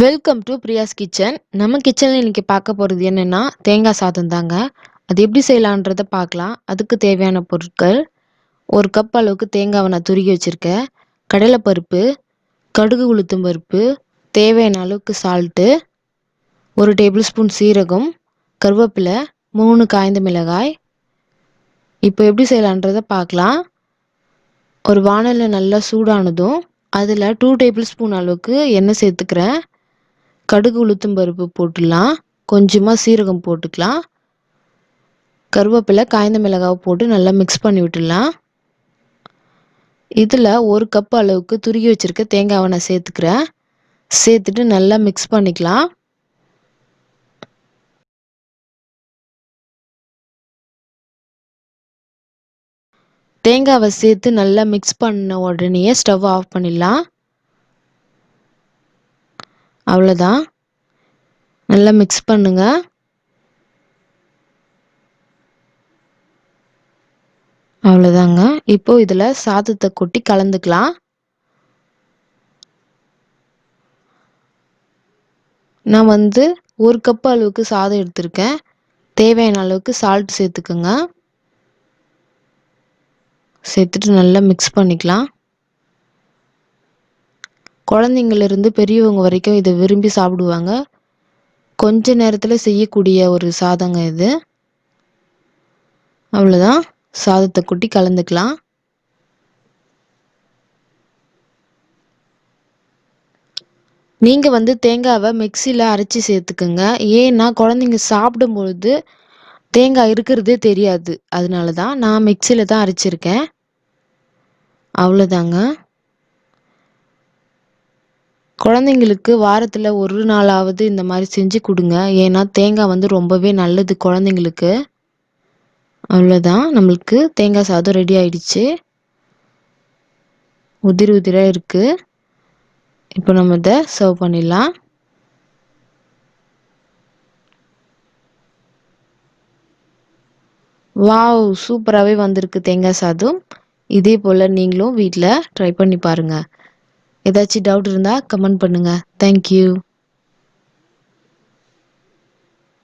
Welcome to Priya's kitchen. நம்ம கிச்சனில் இன்றைக்கி பார்க்க போகிறது என்னென்னா தேங்காய் சாதம் தாங்க. அது எப்படி செய்யலான்றதை பார்க்கலாம். அதுக்கு தேவையான பொருட்கள்: ஒரு கப் அளவுக்கு தேங்காவை நான் துருகி வச்சுருக்கேன், கடலைப்பருப்பு, கடுகு உளுத்தம் பருப்பு, தேவையான அளவுக்கு சால்ட்டு, 1 டேபிள் ஸ்பூன் சீரகம், கருவேப்பிலை, 3 காய்ந்த மிளகாய். இப்போ எப்படி செய்யலான்றதை பார்க்கலாம். ஒரு வானலில் நல்லா சூடானதும் அதில் 2 டேபிள் ஸ்பூன் அளவுக்கு எண்ணெய் சேர்த்துக்கிறேன். கடுகு உளுத்தம் பருப்பு போட்டுடலாம், கொஞ்சமாக சீரகம் போட்டுக்கலாம், கருவேப்பிலை, காய்ந்த மிளகாவை போட்டு நல்லா மிக்ஸ் பண்ணி விட்டுடலாம். இதில் 1 கப் அளவுக்கு துருகி வச்சுருக்க தேங்காவை நான் சேர்த்துக்கிறேன். சேர்த்துட்டு நல்லா மிக்ஸ் பண்ணிக்கலாம். தேங்காவை சேர்த்து நல்லா மிக்ஸ் பண்ண உடனே ஸ்டவ் ஆஃப் பண்ணிடலாம். அவ்வளோதான், நல்லா மிக்ஸ் பண்ணுங்க. அவ்வளோதாங்க. இப்போ இதில் சாதத்தை கொட்டி கலந்துக்கலாம். நான் 1 கப் அளவுக்கு சாதம் எடுத்திருக்கேன். தேவையான அளவுக்கு சால்ட் சேர்த்துக்குங்க. சேர்த்துட்டு நல்லா மிக்ஸ் பண்ணிக்கலாம். குழந்தைங்களிருந்து பெரியவங்க வரைக்கும் இதை விரும்பி சாப்பிடுவாங்க. கொஞ்ச நேரத்தில் செய்யக்கூடிய ஒரு சாதங்க இது. அவ்வளோதான், சாதத்தை கொட்டி கலந்துக்கலாம். நீங்கள் தேங்காவை மிக்சியில் அரைச்சி சேர்த்துக்குங்க. ஏன்னா குழந்தைங்க சாப்பிடும்பொழுது தேங்காய் இருக்கிறதே தெரியாது. அதனால தான் நான் மிக்சியில் தான் அரைச்சிருக்கேன். அவ்வளோதாங்க. குழந்தைங்களுக்கு வாரத்தில் 1 நாளாவது இந்த மாதிரி செஞ்சு கொடுங்க. ஏன்னா தேங்காய் ரொம்பவே நல்லது குழந்தைங்களுக்கு. அவ்வளோதான், நம்மளுக்கு தேங்காய் சாதம் ரெடி ஆயிடுச்சு. உதிரி உதிராக இருக்குது. இப்போ நம்ம இதை சர்வ் பண்ணிடலாம். வாவ், சூப்பராகவே வந்திருக்கு தேங்காய் சாதம். இதே போல் நீங்களும் வீட்டில் ட்ரை பண்ணி பாருங்கள். ஏதாச்சும் டவுட் இருந்தால் கமெண்ட் பண்ணுங்கள். தேங்க்யூ.